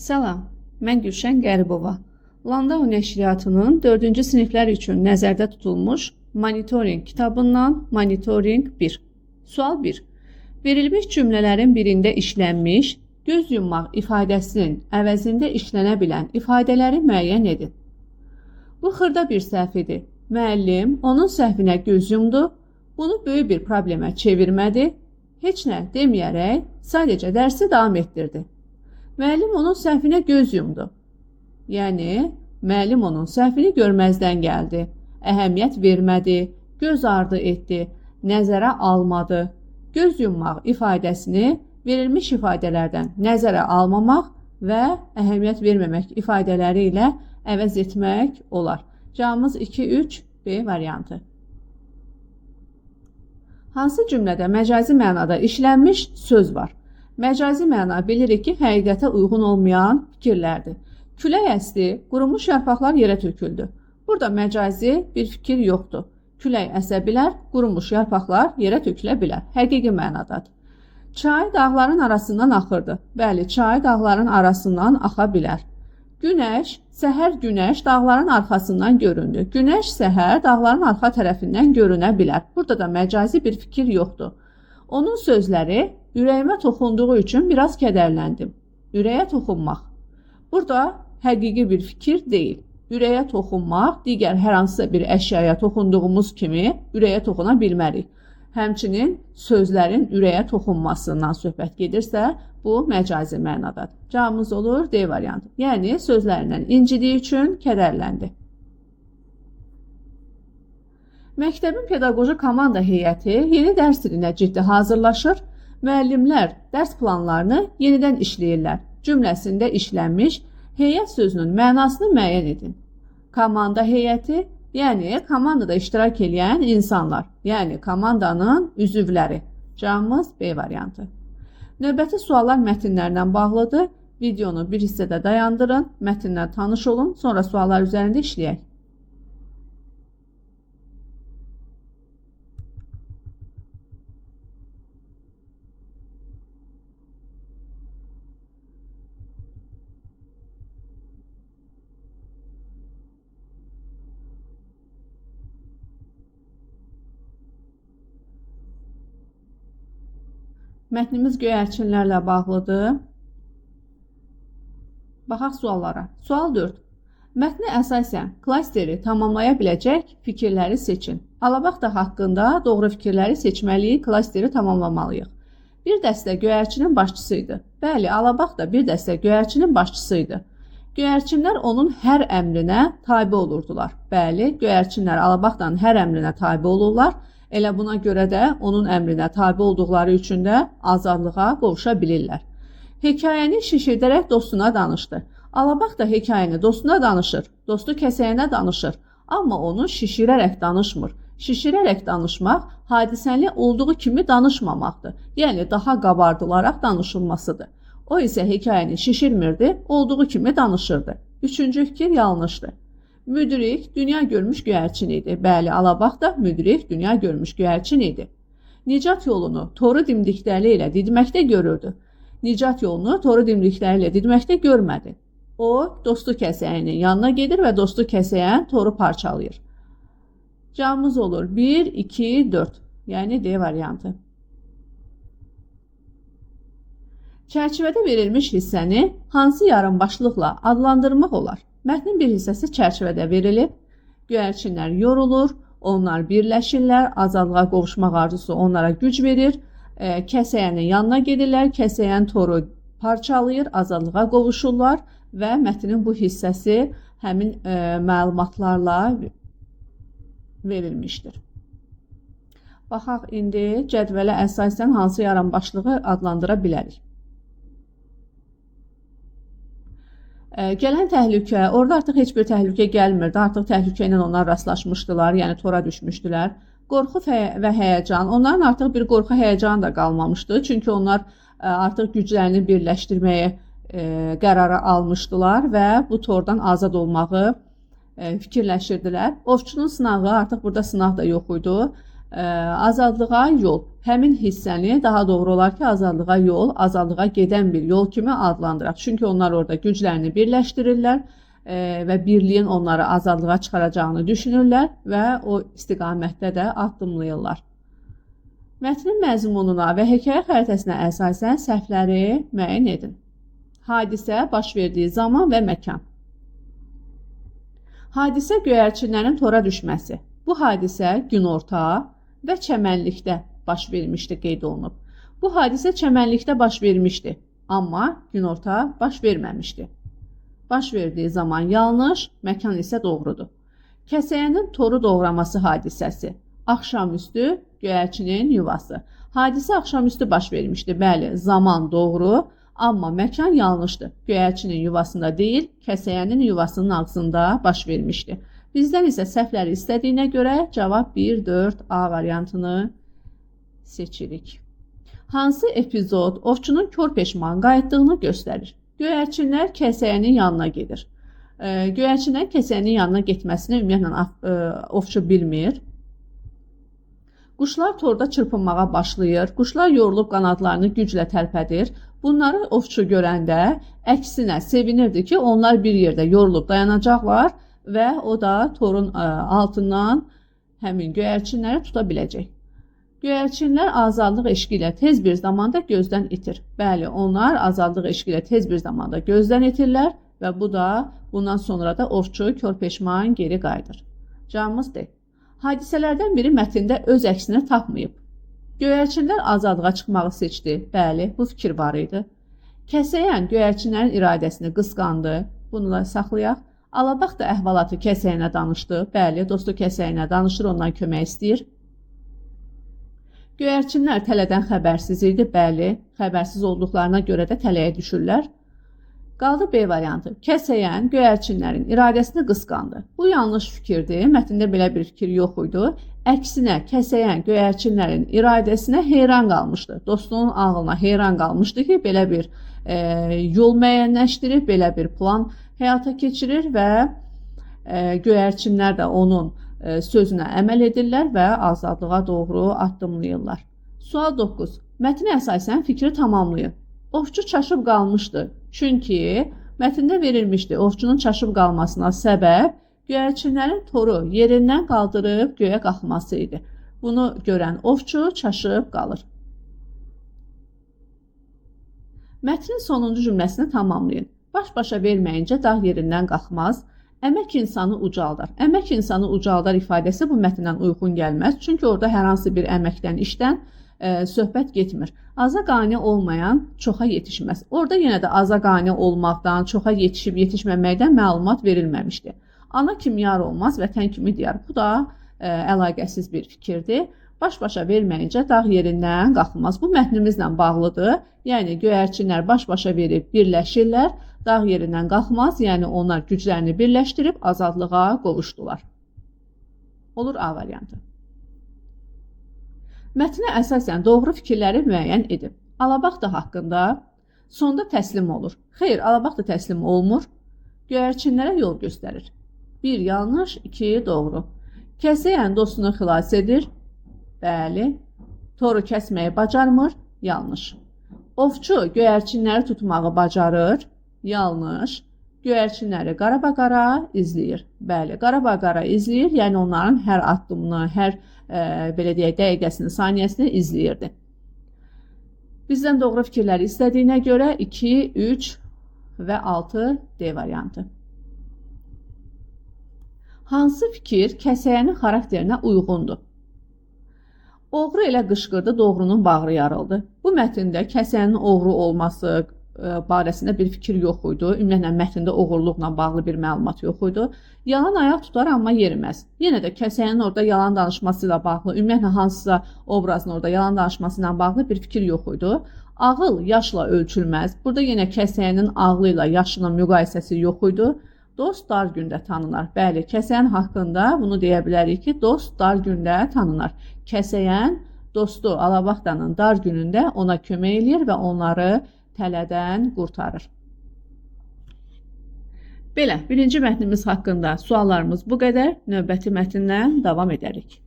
Salam, mən Gülşən Qəribova. Landau nəşriyyatının 4-cü siniflər üçün nəzərdə tutulmuş monitoring kitabından monitoring 1. Sual 1. Verilmiş cümlələrin birində işlənmiş, göz yummaq ifadəsinin əvəzində işlənə bilən ifadələri müəyyən edin. Bu xırda bir səhv idi. Müəllim onun səhvinə göz yumdu, bunu böyük bir problemə çevirmədi, heç nə deməyərək sadəcə dərsi davam etdirdi. Müəllim onun səhvinə göz yumdu. Yəni, müəllim onun səhvini görməzdən gəldi, əhəmiyyət vermədi, göz ardı etdi, nəzərə almadı. Göz yummaq ifadəsini verilmiş ifadələrdən nəzərə almamaq və əhəmiyyət verməmək ifadələri ilə əvəz etmək olar. Cavabımız 2-3 B variantı. Hansı cümlədə məcazi mənada işlənmiş söz var? Məcazi məna bilirik ki, həqiqətə uyğun olmayan fikirlərdir. Külək əsdi, qurumuş yarpaqlar yerə töküldü. Burada məcazi bir fikir yoxdur. Külək əsə bilər, qurumuş yarpaqlar yerə tökülə bilər. Həqiqi mənadadır. Çay dağların arasından axırdı. Bəli, çay dağların arasından axa bilər. Günəş, səhər günəş dağların arxasından göründü. Günəş səhər dağların arxa tərəfindən görünə bilər. Burada da məcazi bir fikir yoxdur. Onun sözləri ürəyimə toxunduğu üçün biraz kədərləndim. Ürəyə toxunmaq. Burada həqiqi bir fikir deyil. Ürəyə toxunmaq, digər hər hansısa bir əşyaya toxunduğumuz kimi ürəyə toxuna bilmərik. Həmçinin sözlərin ürəyə toxunmasından söhbət gedirsə, bu məcazi mənadadır. Cavabımız olur D variantı. Yəni, sözlərindən incidiyi üçün kədərləndi. Məktəbin pedaqoji komanda heyəti yeni dərs ilinə ciddi hazırlaşır. Müəllimlər dərs planlarını yenidən işləyirlər. Cümləsində işlənmiş heyət sözünün mənasını müəyyən edin. Komanda heyəti, yəni komandada iştirak edən insanlar, yəni komandanın üzvləri. Cavabımız B variantı. Növbəti suallar mətnlərlə bağlıdır. Videonu bir hissədə dayandırın, mətnlə tanış olun, sonra suallar üzərində işləyək. Mətnimiz göyərçinlərlə bağlıdır. Baxaq suallara. Sual 4. Mətni əsasən klasteri tamamlaya biləcək fikirləri seçin. Alabaxta haqqında doğru fikirləri seçməliyik, klasteri tamamlamalıyıq. Bir dəstə göyərçinin başçısı idi. Bəli, Alabaxta bir dəstə göyərçinin başçısı idi. Göyərçinlər onun hər əmrinə tabe olurdular. Bəli, göyərçinlər Alabaxtanın hər əmrinə tabe olurlar. Elə buna görə də onun əmrinə tabe olduqları üçün də azadlığa qovuşa bilirlər. Hekayəni şişirdərək dostuna danışdı. Alabax da hekayəni dostuna danışır, dostu kəsəyənə danışır. Amma onu şişirərək danışmır. Şişirərək danışmaq hadisəni olduğu kimi danışmamaqdır. Yəni daha qabardılaraq danışılmasıdır. O isə hekayəni şişirmirdi, olduğu kimi danışırdı. Üçüncü fikir yanlışdır. Müdrik dünya görmüş göyərçin idi. Bəli, Alabax da müdrik dünya görmüş göyərçin idi. Nicat yolunu toru dimdikləri ilə didməkdə görürdü. Nicat yolunu toru dimdikləri ilə didməkdə görmədi. O, dostu kəsəyənin yanına gedir və dostu kəsəyən toru parçalayır. Cavabımız olur 1, 2, 4. Yəni D variantı. Çərçivədə verilmiş hissəni hansı yarımbaşlıqla adlandırmaq olar? Mətnin bir hissəsi çərçivədə verilib, göyərçinlər yorulur, onlar birləşirlər, azadlığa qovuşmaq arzusu onlara güc verir, kəsəyənin yanına gedirlər, kəsəyən toru parçalayır, azadlığa qovuşurlar və mətnin bu hissəsi həmin məlumatlarla verilmişdir. Baxaq, indi cədvələ əsasən hansı yaranbaşlığı adlandıra bilərik. Gələn təhlükə, orada artıq heç bir təhlükə gəlmirdi, artıq təhlükə ilə onlar rastlaşmışdılar, yəni tora düşmüşdülər. Qorxu və həyəcan, onların artıq bir qorxu həyəcanı da qalmamışdı, çünki onlar artıq güclərini birləşdirməyə qərarı almışdılar və bu tordan azad olmağı fikirləşirdilər. Ovçunun sınağı, artıq burada sınaq da yox idi, Azadlığa yol. Həmin hissəni, daha doğru olar ki, azadlığa yol, azadlığa gedən bir yol kimi adlandıraq. Çünki onlar orada güclərini birləşdirirlər və birliyin onları azadlığa çıxaracağını düşünürlər və o istiqamətdə də addımlayırlar. Mətnin məzmununa və hekayə xəritəsinə əsasən səhvləri müəyyən edin. Hadisə baş verdiyi zaman və məkan. Hadisə göyərçinlərin tora düşməsi. Bu hadisə günorta və çəmənlikdə baş vermişdi qeyd olunub. Bu hadisə çəmənlikdə baş vermişdi, amma günorta baş verməmişdi. Baş verdiyi zaman yanlış, məkan isə doğrudur. Kəsəyənin toru doğraması hadisəsi. Axşamüstü göyərçinin yuvası. Hadisə axşamüstü baş vermişdi. Bəli, zaman doğru, amma məkan yanlışdır. Göyərçinin yuvasında deyil, kəsəyənin yuvasının ağzında baş vermişdi. Bizdən isə səhvləri istədiyinə görə cavab 1, 4, A variantını seçirik. Hansı epizod ovçunun kör peşman qayıtdığını göstərir? Göyərçinlər kəsəyənin yanına gedir. Göyərçinlərin kəsəyənin yanına getməsini ümumiyyətlə ovçu bilmir. Quşlar torda çırpınmağa başlayır. Quşlar yorulub qanadlarını güclə tərpədir. Bunları ovçu görəndə əksinə sevinirdi ki, onlar bir yerdə yorulub dayanacaqlar və o da torun altından həmin göyərçinləri tuta biləcək. Göyərçinlər azadlıq eşqi ilə tez bir zamanda gözdən itir. Bəli, onlar azadlıq eşqi ilə tez bir zamanda gözdən itirlər və bu da bundan sonra da ovçu kör peşman geri qayıdır. Cavabımız D. Hadisələrdən biri mətndə öz əksini tapmayıb. Göyərçinlər azadlığa çıxmağı seçdi. Bəli, bu fikir var idi. Kəsəyən göyərçinlərin iradəsini qısqandı. Bunu da saxlayaq. Alabax da əhvalatı kəsəyənə danışdı. Bəli, dostu kəsəyənə danışır, ondan kömək istəyir. Göyərçinlər tələdən xəbərsiz idi. Bəli, xəbərsiz olduqlarına görə də tələyə düşürlər. Qaldı B variantı. Kəsəyən göyərçinlərin iradəsini qısqandı. Bu yanlış fikirdir. Mətndə belə bir fikir yox idi. Əksinə, kəsəyən göyərçinlərin iradəsinə heyran qalmışdı. Dostunun ağlına heyran qalmışdı ki, belə bir yol müəyyənləşdirir, belə bir plan həyata keçirir və göyərçinlər də onun sözünə əməl edirlər və azadlığa doğru addımlayırlar. Sual 9. Mətnə əsasən fikri tamamlayın. Ovçu çaşıb qalmışdı. Çünki mətndə verilmişdi. Ovçunun çaşıb qalmasına səbəb göyərçinlərin toru yerindən qaldırıb göyə qalxması idi. Bunu görən ovçu çaşıb qalır. Mətnin sonuncu cümləsini tamamlayın. Baş-başa verməyincə dağ yerindən qalxmaz. Əmək insanı ucaldar. Əmək insanı ucaldar ifadəsi bu mətndən uyğun gəlməz. Çünki orada hər hansı bir əməkdən, işdən söhbət getmir. Aza qane olmayan çoxa yetişməz. Orada yenə də aza qane olmaqdan, çoxa yetişib yetişməməkdən məlumat verilməmişdi. Ana kimi yar olmaz, vətən kimi diyar. Bu da əlaqəsiz bir fikirdir. Baş-başa verməyincə dağ yerindən qalxmaz. Bu mətnimizlə bağlıdır. Yəni göyərçinlər baş-başa verib birləşirlər. Dağ yerindən qalxmaz, yəni onlar güclərini birləşdirib azadlığa qovuşdular. Olur A variantı. Mətnə əsasən doğru fikirləri müəyyən edin. Alabax da haqqında sonda təslim olur. Xeyr, Alabax da təslim olmur. Göyərçinlərə yol göstərir. 1 yanlış, 2 doğru. Kəsəyən dostunu xilas edir. Bəli. Toru kəsməyi bacarmır. Yanlış. Ovçu göyərçinləri tutmağı bacarır. Yanlış. Göyərçinləri qarabaqara izləyir. Bəli, qarabaqara izləyir, yəni onların hər addımını, hər belə deyək, dəqiqəsini, saniyəsini izləyirdi. Bizdən doğru fikirləri istədiyinə görə 2, 3 və 6 D variantı. Hansı fikir kəsəyənin xarakterinə uyğundur? Oğru elə qışqırdı, doğrunun bağrı yarıldı. Bu mətndə kəsəyənin oğru olması barəsində bir fikir yox idi. Ümumiyyətlə, mətndə oğurluqla bağlı bir məlumat yox idi. Yalan ayaq tutar, amma yeriməz. Yenə də kəsəyənin orada yalan danışması ilə bağlı, ümumiyyətlə, hansısa obrazın orada yalan danışması ilə bağlı bir fikir yox idi. Ağıl yaşla ölçülməz. Burada yenə kəsəyənin ağlı ilə yaşının müqayisəsi yox idi. Dost dar gündə tanınar. Bəli, kəsəyən haqqında bunu deyə bilərik ki, dost dar gündə tanınar. Kəsəyən dostu Alabaxdanın dar günündə ona kömək eləyir və onları tələdən qurtarır. Belə, birinci mətnimiz haqqında suallarımız bu qədər. Növbəti mətndən davam edərik.